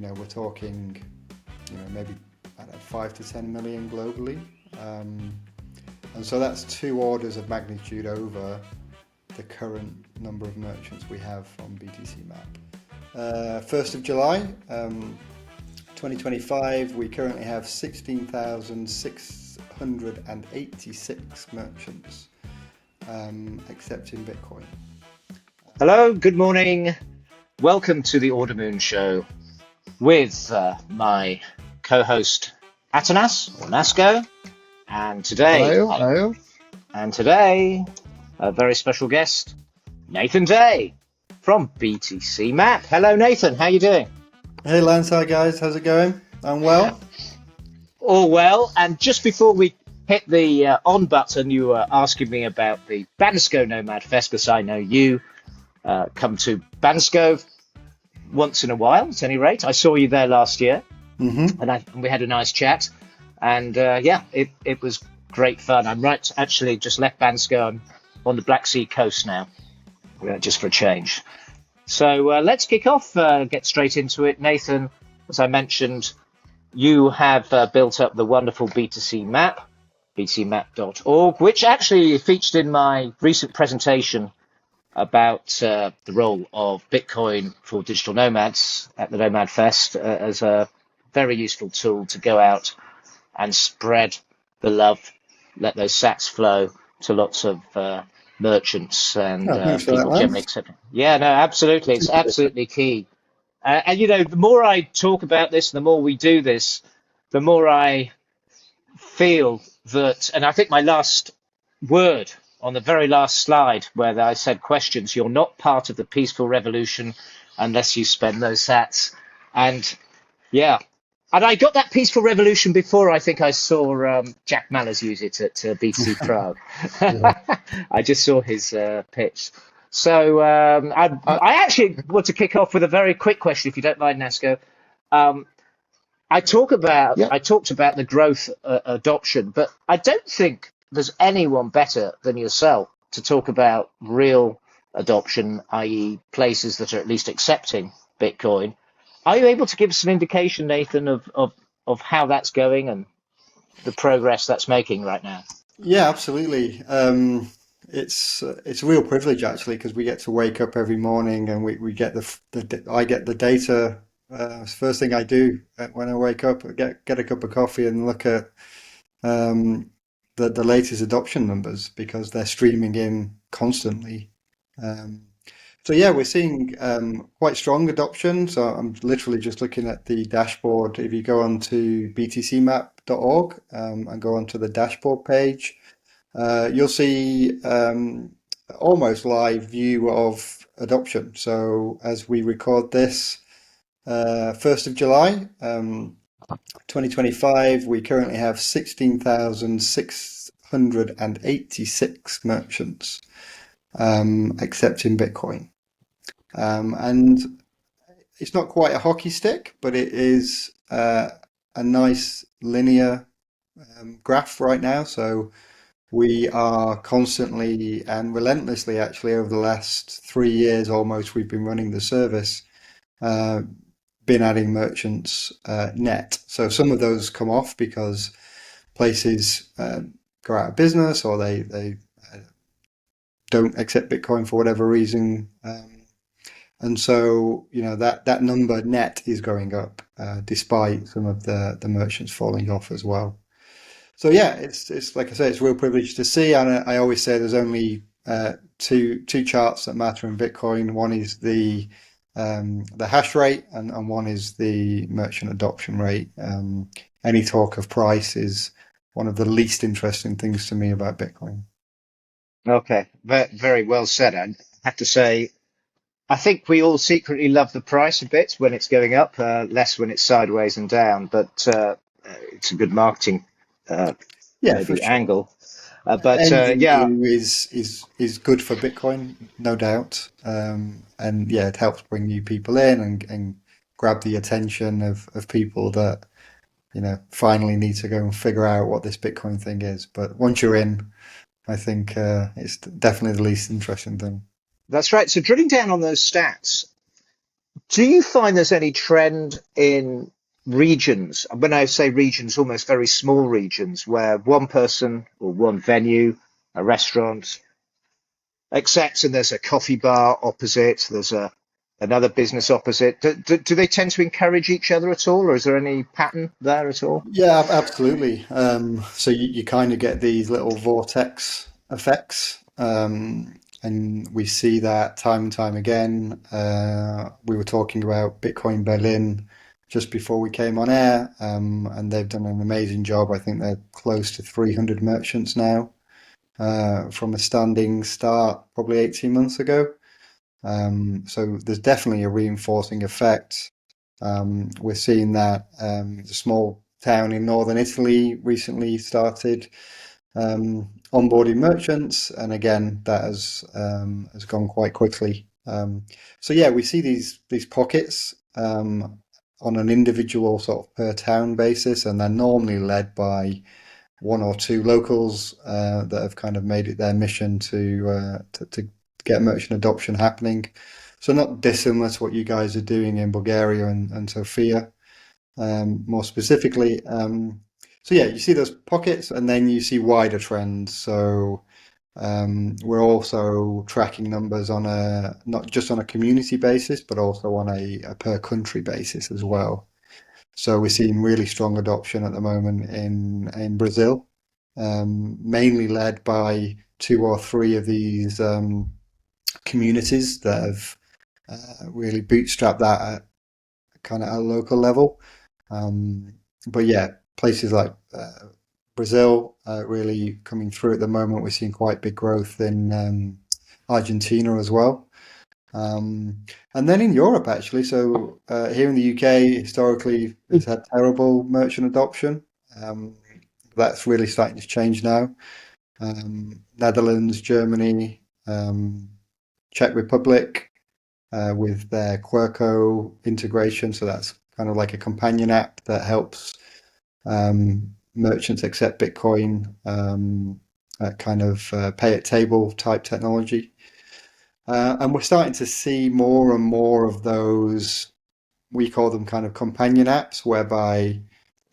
we're talking, maybe I don't know, 5 to 10 million globally. And so that's 2 orders of magnitude over the current number of merchants we have on BTCMap. 1st of July, 2025, we currently have 16,686 merchants accepting Bitcoin. Hello, good morning. Welcome to the Automoon show with my co-host Atanas or Nasco, and today, Hello. And today, a very special guest, Nathan Day from BTCMap. Hello, Nathan. How you doing? Hey, Lance. Hi, guys. How's it going? I'm well. All well. And just before we hit the on button, you were asking me about the Bansko Nomad Fest, because I know you come to Bansko once in a while, at any rate. I saw you there last year, and we had a nice chat. And it was great fun. I'm actually just left Bansko. I'm on the Black Sea coast now, just for a change. So let's kick off, get straight into it. Nathan, as I mentioned, you have built up the wonderful BTCMap, btcmap.org, which actually featured in my recent presentation about the role of Bitcoin for digital nomads at the Nomad Fest as a very useful tool to go out and spread the love, let those sats flow to lots of merchants and people generally accepting. Yeah, no, absolutely. It's absolutely key. And, the more I talk about this, the more we do this, the more I feel that, and I think my last word on the very last slide where I said questions, you're not part of the peaceful revolution unless you spend those sats. And yeah, and I got that peaceful revolution before I think I saw Jack Mallers use it at BTC Prague. I just saw his pitch. So I actually want to kick off with a very quick question, if you don't mind, Nasco. I talked about the growth adoption, but I don't think there's anyone better than yourself to talk about real adoption, i.e. places that are at least accepting Bitcoin. Are you able to give us an indication, Nathan, of how that's going and the progress that's making right now? Yeah, absolutely. It's a real privilege, actually, because we get to wake up every morning and we get I get the data. First thing I do when I wake up, I get a cup of coffee and look at the latest adoption numbers, because they're streaming in constantly. So yeah, we're seeing quite strong adoption. So I'm literally just looking at the dashboard. If you go onto btcmap.org and go onto the dashboard page, you'll see almost live view of adoption. So as we record this, 1st of July, 2025, we currently have 16,686 merchants accepting Bitcoin. And it's not quite a hockey stick, but it is a nice linear graph right now. So we are constantly and relentlessly, actually, over the last 3 years almost, we've been running the service, been adding merchants net. So some of those come off because places go out of business, or they don't accept Bitcoin for whatever reason. And so, that number net is going up despite some of the merchants falling off as well. So yeah, it's like I say, it's a real privilege to see. And I always say there's only two charts that matter in Bitcoin. One is the hash rate, and one is the merchant adoption rate. Any talk of price is one of the least interesting things to me about Bitcoin. Okay, very well said. I have to say, I think we all secretly love the price a bit when it's going up, less when it's sideways and down. But it's a good marketing angle. Is good for Bitcoin, no doubt. And yeah, it helps bring new people in and grab the attention of people that finally need to go and figure out what this Bitcoin thing is. But once you're in, I think it's definitely the least interesting thing. That's right. So drilling down on those stats, Do you find there's any trend in regions? When I say regions, almost very small regions where one person or one venue, a restaurant, accepts and there's a coffee bar opposite, there's another business opposite. Do they tend to encourage each other at all, or is there any pattern there at all? Yeah, absolutely. So you kind of get these little vortex effects, and we see that time and time again. We were talking about Bitcoin Berlin just before we came on air, and they've done an amazing job. I think they're close to 300 merchants now, from a standing start probably 18 months ago. So there's definitely a reinforcing effect. We're seeing that the small town in northern Italy recently started onboarding merchants, and again that has gone quite quickly. So yeah, we see these pockets on an individual sort of per town basis, and they're normally led by one or two locals that have kind of made it their mission to get merchant adoption happening. So not dissimilar to what you guys are doing in Bulgaria and Sofia, more specifically. So yeah, you see those pockets, and then you see wider trends. So we're also tracking numbers on a not just on a community basis, but also on a per country basis as well. So we're seeing really strong adoption at the moment in Brazil, mainly led by two or three of these communities that have really bootstrapped that at kind of at a local level. Um, but yeah, places like Brazil really coming through at the moment. We're seeing quite big growth in Argentina as well. And then in Europe, actually, so here in the UK, historically, it's had terrible merchant adoption. Um, that's really starting to change now. Netherlands, Germany, Czech Republic, with their Quirko integration. So that's kind of like a companion app that helps merchants accept Bitcoin, kind of pay at table type technology. And we're starting to see more and more of those, we call them kind of companion apps, whereby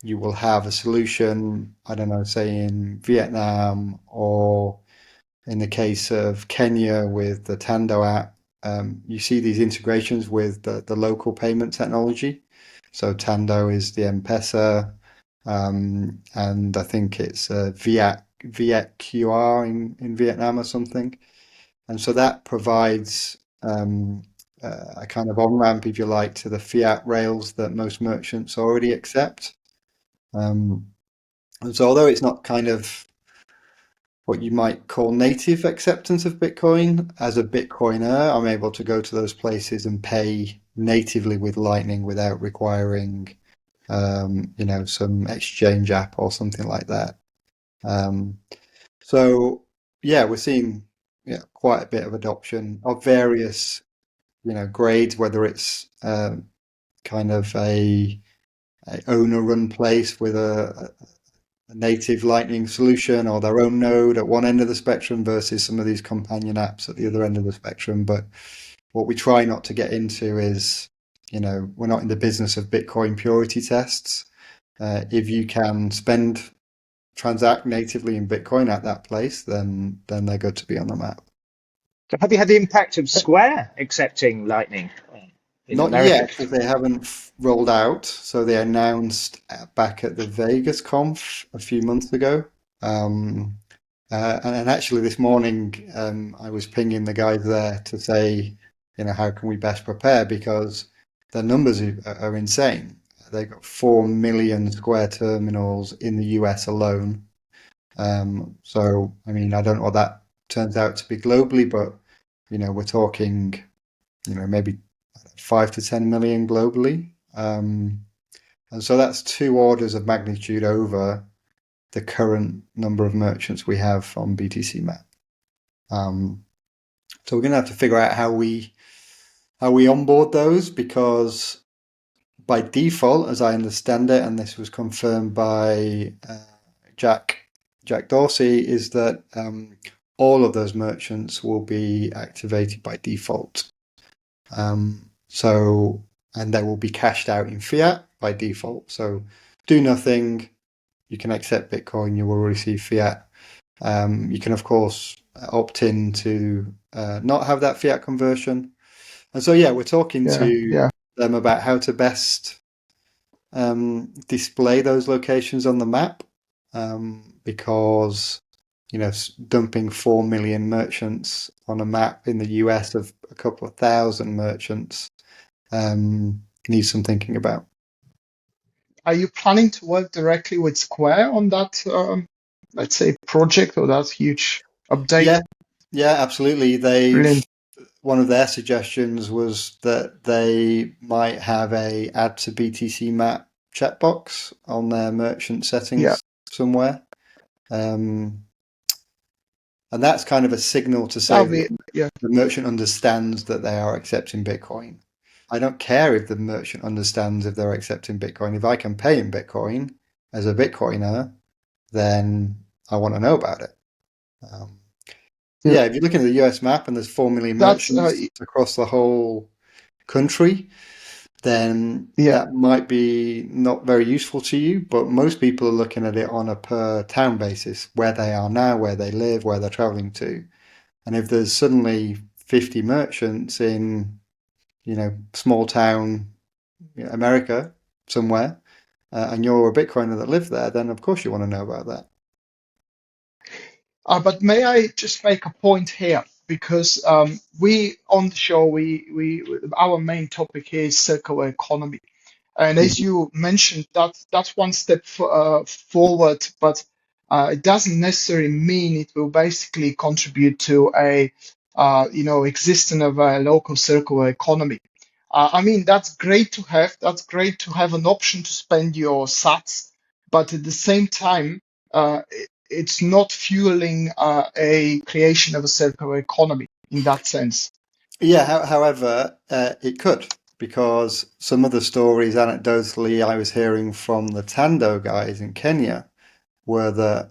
you will have a solution, I don't know, say in Vietnam, or in the case of Kenya with the Tando app, you see these integrations with the local payment technology. So Tando is the M-Pesa, and I think it's Viet QR in Vietnam or something. And so that provides a kind of on-ramp, if you like, to the fiat rails that most merchants already accept. Um, and so although it's not kind of what you might call native acceptance of Bitcoin, as a Bitcoiner, I'm able to go to those places and pay natively with Lightning without requiring, some exchange app or something like that. Um, so yeah, we're seeing quite a bit of adoption of various grades, whether it's kind of a owner-run place with a native Lightning solution or their own node at one end of the spectrum versus some of these companion apps at the other end of the spectrum. But what we try not to get into is, we're not in the business of Bitcoin purity tests. If you can transact natively in Bitcoin at that place, then they're good to be on the map. So have you had the impact of Square accepting Lightning in Not America? yet, because they haven't rolled out. So they announced back at the Vegas conf a few months ago. Um, and actually this morning, I was pinging the guys there to say, how can we best prepare? Because the numbers are insane. They've got 4 million Square terminals in the US alone. So, I mean, I don't know what that turns out to be globally, but, we're talking, maybe 5 to 10 million globally. And so that's two orders of magnitude over the current number of merchants we have on BTCMap. So we're going to have to figure out how we onboard those, because by default, as I understand it, and this was confirmed by Jack Dorsey, is that all of those merchants will be activated by default. So and they will be cashed out in fiat by default. So do nothing, you can accept Bitcoin, you will receive fiat. You can, of course, opt in to not have that fiat conversion. And so, yeah, we're talking to them about how to best display those locations on the map, because, dumping 4 million merchants on a map in the US of a couple of thousand merchants needs some thinking about. Are you planning to work directly with Square on that, let's say, project or that huge update? Yeah, absolutely. Brilliant. One of their suggestions was that they might have a add to BTCMap checkbox on their merchant settings somewhere. And that's kind of a signal to say that the merchant understands that they are accepting Bitcoin. I don't care if the merchant understands if they're accepting Bitcoin. If I can pay in Bitcoin as a Bitcoiner, then I want to know about it. If you're looking at the US map and there's 4 million merchants across the whole country, then that might be not very useful to you. But most people are looking at it on a per town basis, where they are now, where they live, where they're traveling to. And if there's suddenly 50 merchants in, small town America somewhere, and you're a Bitcoiner that lives there, then of course you want to know about that. But may I just make a point here? Because we on the show, our main topic here is circular economy, and as you mentioned, that's one step forward, but it doesn't necessarily mean it will basically contribute to a existence of a local circular economy. I mean, that's great to have. That's great to have an option to spend your sats, but at the same time, it's not fueling a creation of a circular economy in that sense. Yeah, however, it could, because some of the stories, anecdotally, I was hearing from the Tando guys in Kenya were that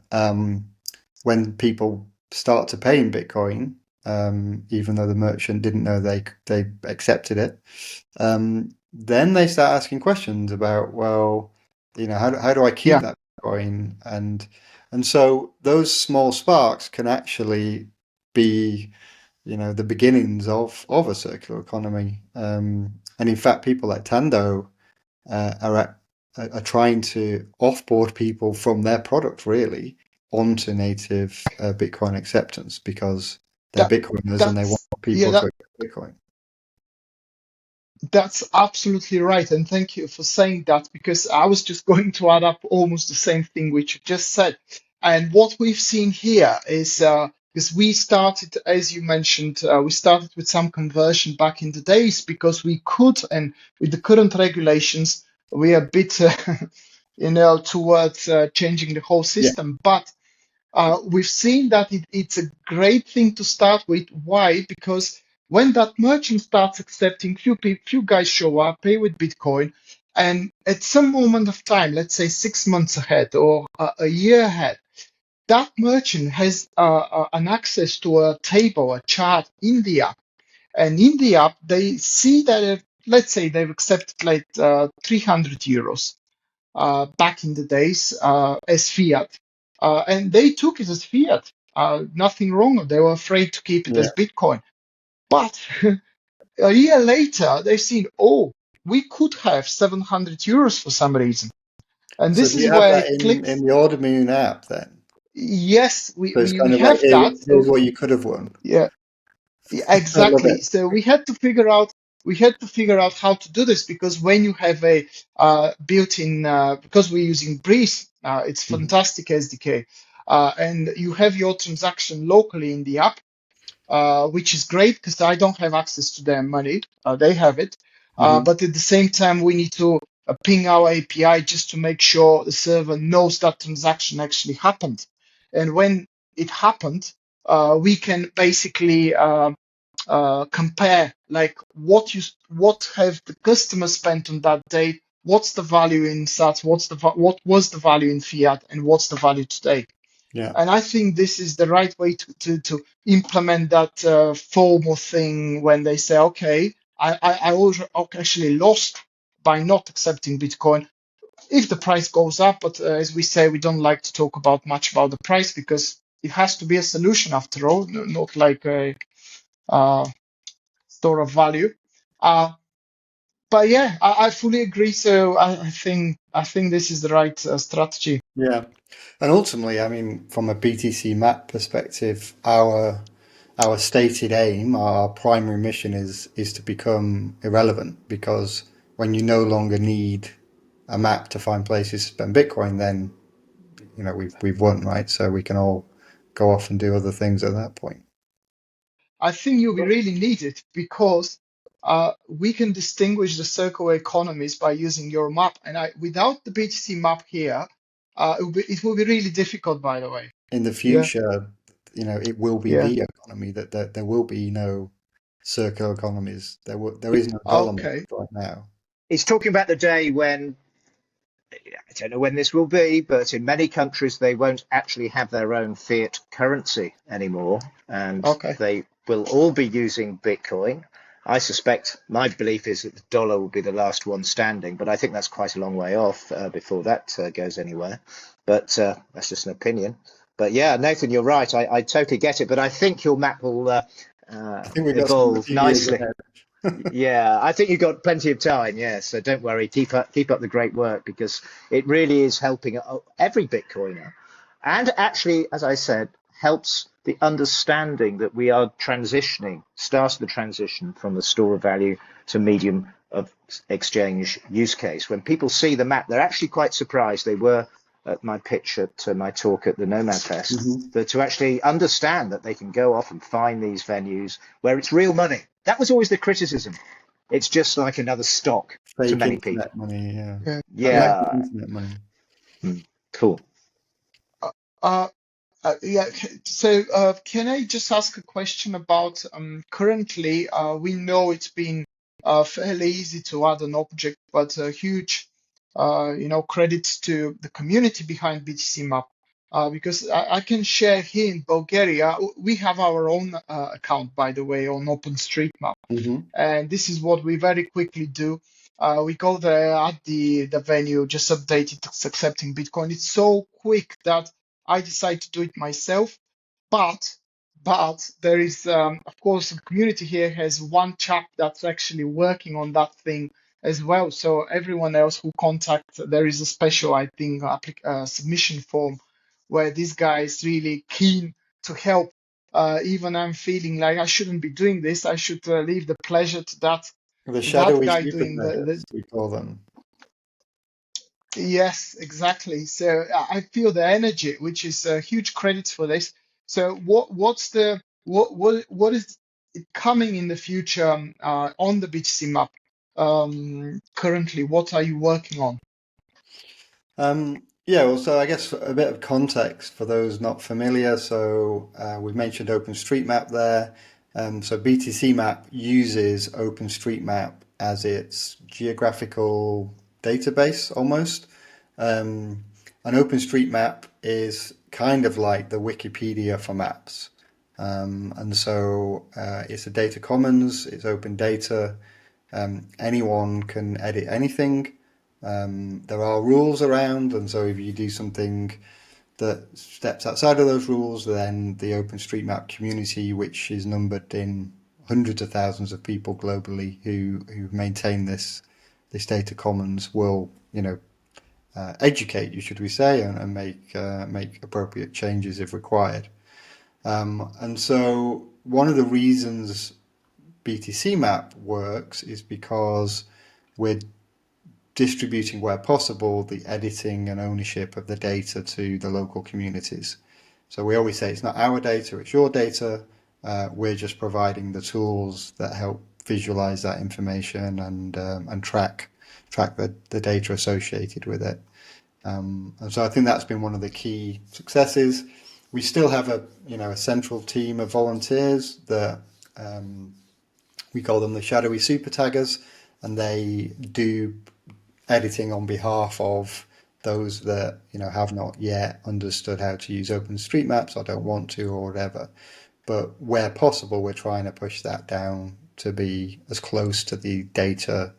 when people start to pay in Bitcoin, even though the merchant didn't know they accepted it, then they start asking questions about, well, how do I keep that Bitcoin? And so those small sparks can actually be, the beginnings of a circular economy. And in fact, people like Tando are trying to offboard people from their product really onto native Bitcoin acceptance, because they're Bitcoiners and they want people to accept Bitcoin. That's absolutely right. And thank you for saying that, because I was just going to add up almost the same thing which you just said. And what we've seen here is, because we started, as you mentioned, we started with some conversion back in the days because we could, and with the current regulations, we are a bit, towards changing the whole system. But we've seen that it's a great thing to start with. Why? Because when that merchant starts accepting, few guys show up, pay with Bitcoin, and at some moment of time, let's say 6 months ahead or a year ahead, that merchant has an access to a table, a chart in the app. And in the app, they see that, let's say they've accepted like 300 euros back in the days as fiat. And they took it as fiat. Nothing wrong. They were afraid to keep it as Bitcoin. But a year later, they've seen, oh, we could have 700 euros for some reason. And so this do is you have where that it clicks. in the Automoon app then? Yes, we kind of have like, that. Here's what you could have won. Yeah, exactly. So we had to figure out how to do this, because when you have a built-in, because we're using Breeze, it's fantastic SDK, and you have your transaction locally in the app, which is great because I don't have access to their money. They have it. But at the same time, we need to ping our API just to make sure the server knows that transaction actually happened. And when it happened, we can basically compare like what have the customer spent on that date, what's the value in sats, what was the value in fiat, and what's the value today. And I think this is the right way to implement that FOMO thing when they say, okay, actually lost by not accepting Bitcoin if the price goes up. But as we say, we don't like to talk much about the price because it has to be a solution after all, not like a store of value. But yeah, I fully agree. So I think this is the right strategy. Yeah. And ultimately, I mean, from a BTC map perspective, our stated aim, our primary mission is to become irrelevant, because when you no longer need a map to find places to spend Bitcoin, then we've won, right? So we can all go off and do other things at that point. I think we really need it because we can distinguish the circular economies by using your map. And without the BTC map here, it will be really difficult, by the way. In the Yeah, future, it will be yeah. the economy that there will be no circular economies. There is no dollar market Okay. right now. He's talking about the day when, I don't know when this will be, but in many countries they won't actually have their own fiat currency anymore, and Okay. they will all be using Bitcoin. I suspect, my belief is that the dollar will be the last one standing, but I think that's quite a long way off before that goes anywhere. But that's just an opinion. But yeah, Nathan, you're right. I totally get it. But I think your map will I think we've got a evolve few years nicely. ahead. Yeah, I think you've got plenty of time. Yeah, so don't worry. Keep up the great work because it really is helping every Bitcoiner, and actually, as I said, helps the understanding that we are transitioning, starts the transition from the store of value to medium of exchange use case. When people see the map, they're actually quite surprised. They were at my pitch at my talk at the Nomad Fest, Hmm. but to actually understand that they can go off and find these venues where it's real money. That was always the criticism. It's just like another stock to Fake many people. internet money, yeah. Yeah. I like Yeah. the Yeah. internet money. Cool. Uh, uh, yeah. So, can I just ask a question about currently? We know it's been fairly easy to add an object, but a huge, credits to the community behind BTC Map. Because I can share here in Bulgaria, we have our own account, by the way, on OpenStreetMap. Hmm. And this is what we very quickly do. We go there at the venue, just update it, it's accepting Bitcoin. It's so quick that I decide to do it myself. But there is, of course, the community here has one chap that's actually working on that thing as well. So everyone else who contacts, there is a special, I think, submission form where this guy is really keen to help. Even I'm feeling like I shouldn't be doing this. I should leave the pleasure to The that shadowy guy super doing the taggers, we call them. Yes, exactly. So I feel the energy, which is huge credits for this. So what is it coming in the future on the BTC map currently? What are you working on? Yeah, well, so I guess a bit of context for those not familiar. So we've mentioned OpenStreetMap there. So BTCMap uses OpenStreetMap as its geographical database almost. And OpenStreetMap is kind of like the Wikipedia for maps. And so it's a data commons, it's open data. Anyone can edit anything. There are rules around, and so if you do something that steps outside of those rules, then the OpenStreetMap community, which is numbered in hundreds of thousands of people globally who maintain this data commons, will educate you, should we say, and make appropriate changes if required. And so one of the reasons BTCMap works is because we're distributing where possible the editing and ownership of the data to the local communities. So we always say it's not our data, it's your data. We're just providing the tools that help visualize that information and track the data associated with it. And so I think that's been one of the key successes. We still have a central team of volunteers that we call them the shadowy super taggers, and they do editing on behalf of those that have not yet understood how to use OpenStreetMaps or don't want to or whatever. But where possible, we're trying to push that down to be as close to the data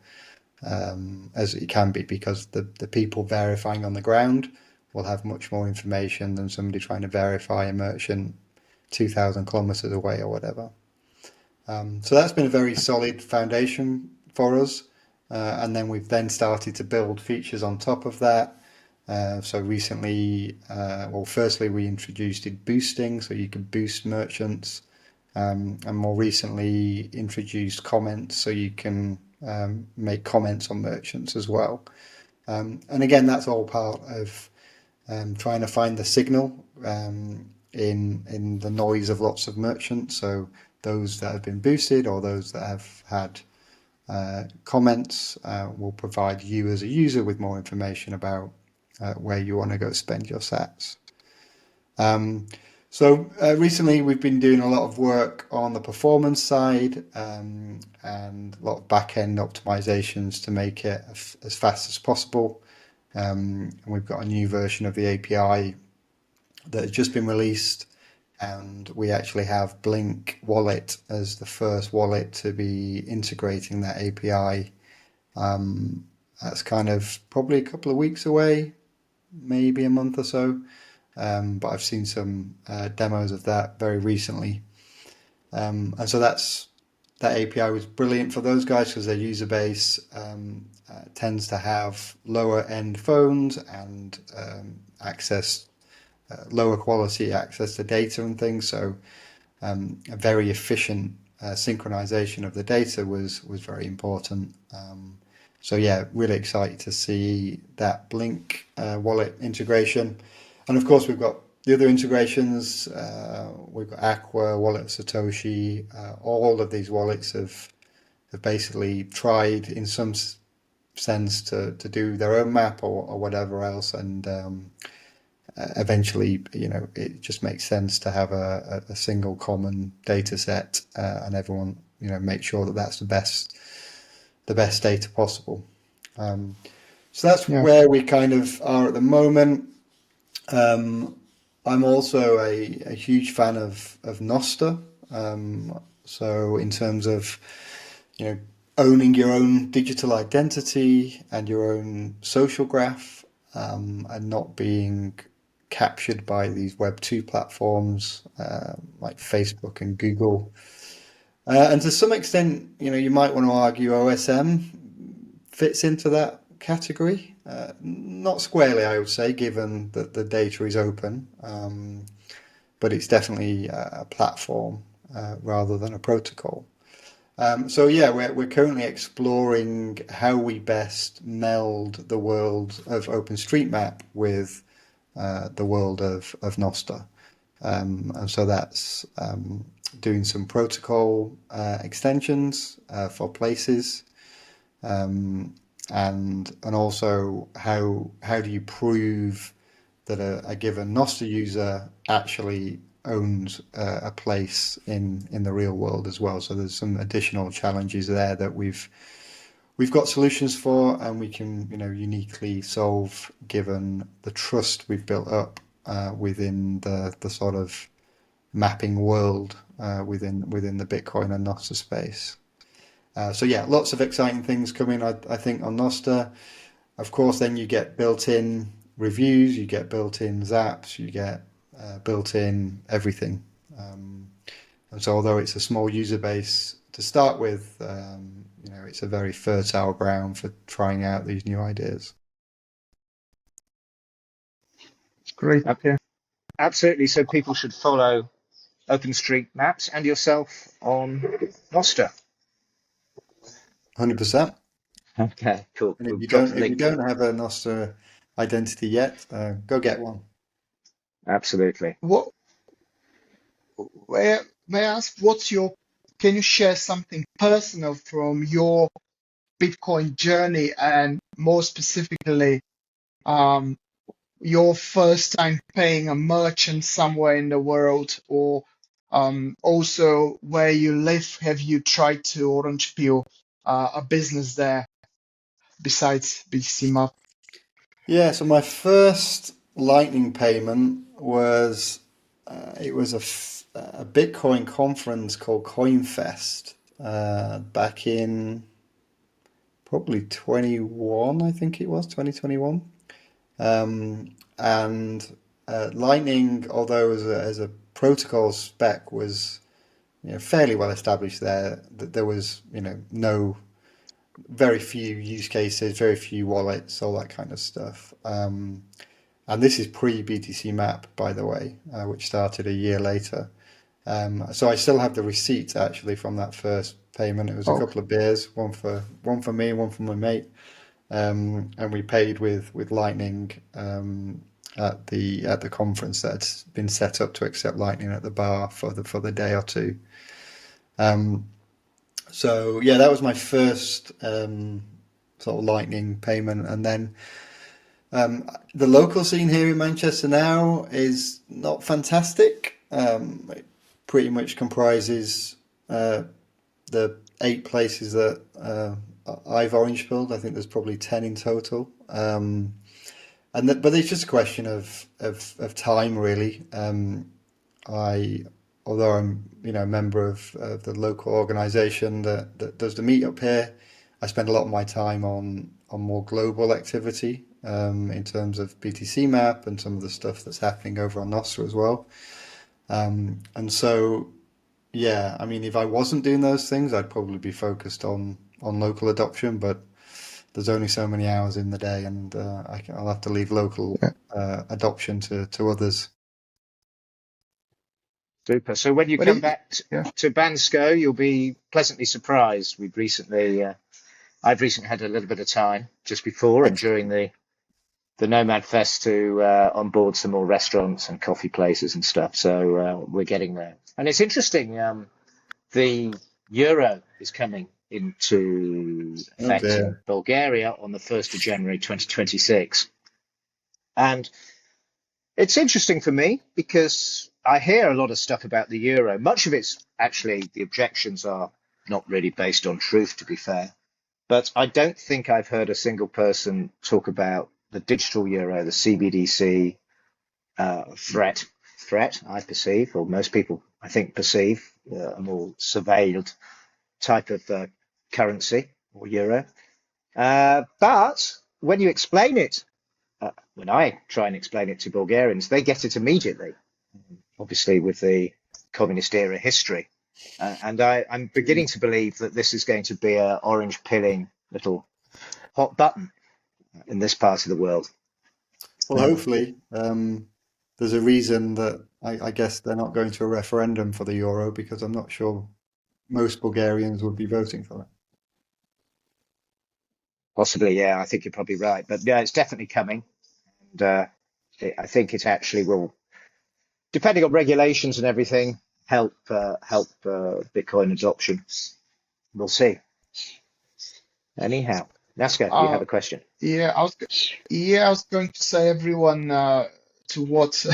as it can be, because the people verifying on the ground will have much more information than somebody trying to verify a merchant 2,000 kilometers away or whatever. So that's been a very solid foundation for us. And then we've then started to build features on top of that. So recently, firstly, we introduced boosting, so you can boost merchants. And more recently introduced comments, so you can make comments on merchants as well. And again, that's all part of trying to find the signal in the noise of lots of merchants. So those that have been boosted or those that have had comments will provide you as a user with more information about where you want to go spend your sats. So recently we've been doing a lot of work on the performance side and a lot of back-end optimizations to make it as fast as possible. And we've got a new version of the API that has just been released, and we actually have Blink Wallet as the first wallet to be integrating that API. That's kind of probably a couple of weeks away, maybe a month or so. But I've seen some demos of that very recently. And so that API was brilliant for those guys because their user base tends to have lower end phones and lower quality access to data and things. So a very efficient synchronization of the data was very important. So yeah, really excited to see that Blink wallet integration. And of course, we've got the other integrations. We've got Aqua, Wallet Satoshi. All of these wallets have basically tried in some sense to do their own map or whatever else. And eventually, it just makes sense to have a single common data set and everyone, make sure that that's the best data possible. So that's where we kind of are at the moment. I'm also a huge fan of Nostr. So in terms of, owning your own digital identity and your own social graph, and not being captured by these Web 2 platforms like Facebook and Google. And to some extent, you might want to argue OSM fits into that category. Not squarely, I would say, given that the data is open, but it's definitely a platform rather than a protocol. So yeah, we're currently exploring how we best meld the world of OpenStreetMap with the world of Nostr. And so that's doing some protocol extensions for places. And also how do you prove that a given Nostr user actually owns a place in the real world as well. So there's some additional challenges there that we've got solutions for, and we can uniquely solve given the trust we've built up within the sort of mapping world within the Bitcoin and Nostr space. So yeah, lots of exciting things coming, I think, on Nostr. Of course, then you get built-in reviews, you get built-in zaps, you get built-in everything. And so although it's a small user base to start with, it's a very fertile ground for trying out these new ideas. Great. Yeah. Absolutely. So people should follow OpenStreetMaps and yourself on Nostr. 100%. Okay, cool. And We'll drop the if you link. don't have a Nostr identity yet, go get one. Absolutely. What? Where may I ask? Can you share something personal from your Bitcoin journey, and more specifically, your first time paying a merchant somewhere in the world, or also where you live? Have you tried to orange peel a business there besides BTCMap? Yeah, so my first Lightning payment was it was a Bitcoin conference called CoinFest back in probably 21, I think it was 2021. And Lightning, although as a protocol spec was fairly well established there, that there was very few use cases, very few wallets, all that kind of stuff. And this is pre-BTCMap, by the way, which started a year later. So I still have the receipt actually from that first payment. It was a Oh, couple of beers, one for me, one for my mate, and we paid with Lightning at the conference that had been set up to accept Lightning at the bar for the day or two. So yeah, that was my first sort of Lightning payment, and then the local scene here in Manchester now is not fantastic. It pretty much comprises the 8 places that I've orange pilled. I think there's probably 10 in total. But it's just a question of time, really. Although I'm a member of the local organisation that does the meetup here, I spend a lot of my time on more global activity in terms of BTCMap and some of the stuff that's happening over on Nostr as well. And so, yeah, I mean, if I wasn't doing those things, I'd probably be focused on local adoption, but there's only so many hours in the day, and I'll have to leave local yeah. adoption to others. Super. So when you But come back yeah, to Bansko, you'll be pleasantly surprised. I've recently had a little bit of time just before and Excellent. during the Nomad Fest to onboard some more restaurants and coffee places and stuff. So we're getting there. And it's interesting. The euro is coming into Oh effect in dear. Bulgaria on the 1st of January 2026. And it's interesting for me because I hear a lot of stuff about the euro. Much of it's actually, the objections are not really based on truth, to be fair. But I don't think I've heard a single person talk about the digital euro, the CBDC threat, I perceive, or most people, I think, perceive a more surveilled type of currency or euro. But when you explain it, when I try and explain it to Bulgarians, they get it immediately, obviously with the communist era history. I'm beginning to believe that this is going to be a orange pilling little hot button in this part of the world. Well, hopefully, there's a reason that I guess they're not going to a referendum for the euro because I'm not sure most Bulgarians would be voting for it. Possibly, yeah, I think you're probably right. But yeah, it's definitely coming. And I think it actually will, depending on regulations and everything, help Bitcoin adoption. We'll see. Anyhow, Naska, you uh, have a question. yeah, I was going to say everyone to what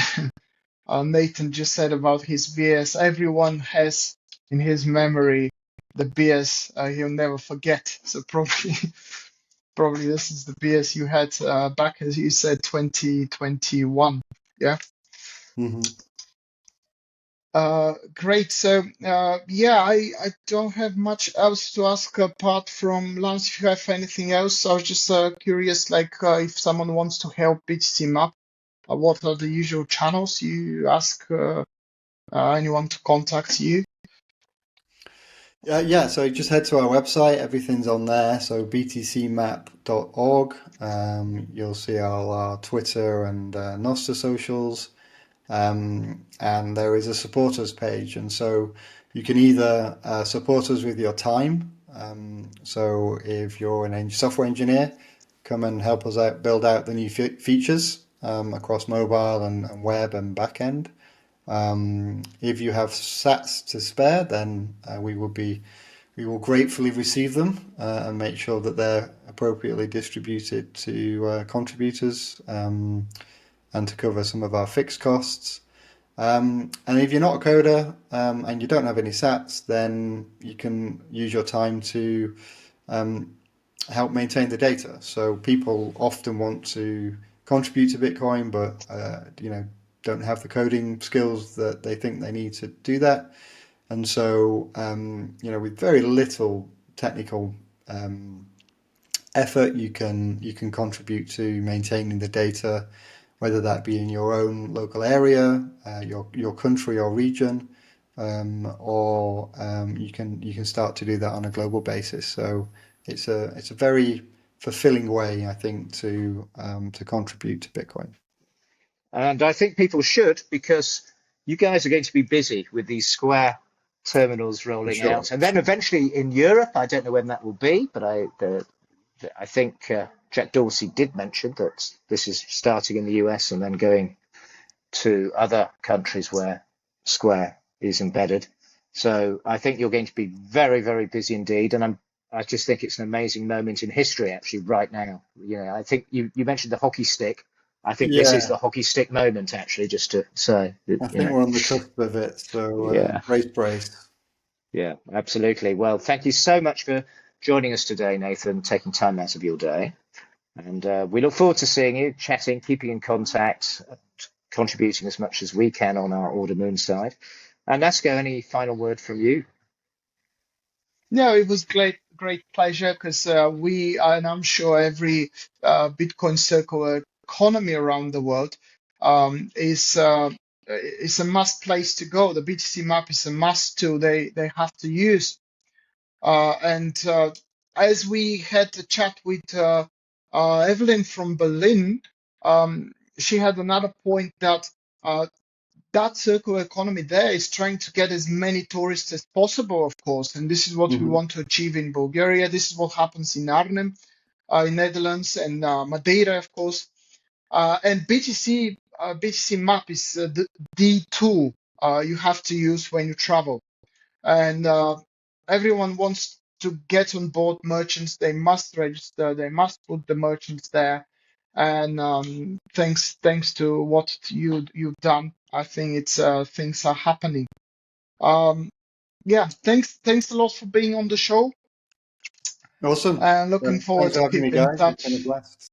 Nathan just said about his BS. Everyone has in his memory the BS he'll never forget. So probably probably this is the BS you had back, as you said, 2021. Yeah. Hmm. Great. So, yeah, I don't have much else to ask apart from Lance. If you have anything else, I was just curious, like if someone wants to help BTC Map, what are the usual channels you ask anyone to contact you? Yeah, so just head to our website. Everything's on there. So btcmap.org. You'll see all our Twitter and Nostr socials. And there is a supporters page. And so you can either support us with your time. So if you're an software engineer, come and help us out build out the new features across mobile and web and backend. If you have sats to spare, then we will gratefully receive them and make sure that they're appropriately distributed to contributors and to cover some of our fixed costs. And if you're not a coder and you don't have any sats, then you can use your time to help maintain the data. So people often want to contribute to Bitcoin, but don't have the coding skills that they think they need to do that. And so, with very little technical effort, you can contribute to maintaining the data, whether that be in your own local area, your country or region, or you can start to do that on a global basis. So it's a very fulfilling way, I think, to contribute to Bitcoin. And I think people should, because you guys are going to be busy with these Square terminals For rolling sure. out. And then eventually in Europe, I don't know when that will be, but I think Jack Dorsey did mention that this is starting in the US and then going to other countries where Square is embedded. So I think you're going to be very, very busy indeed. And I just think it's an amazing moment in history, actually, right now. I think you mentioned the hockey stick. I think this is Yeah, the hockey stick moment, actually, just to say, I think we're on the cusp of it. So yeah, brace. yeah, absolutely. Well, thank you so much for joining us today, Nathan, taking time out of your day. And we look forward to seeing you, chatting, keeping in contact, contributing as much as we can on our Automoon side. And Nasco, any final word from you? No, it was great pleasure because and I'm sure every Bitcoin circular economy around the world is a must place to go. The BTC map is a must tool they have to use. And as we had a chat with Evelyn from Berlin, she had another point that that circular economy there is trying to get as many tourists as possible, of course. And this is what we Hmm. want to achieve in Bulgaria. This is what happens in Arnhem, in Netherlands, and Madeira, of course. And BTC map is the tool you have to use when you travel. And everyone wants to get on board merchants. They must register. They must put the merchants there. And thanks to what you've done, I think it's things are happening. Um, yeah, thanks a lot for being on the show, Awesome. and looking Thanks forward for to having me, keep in guys. It's been a touch. blast.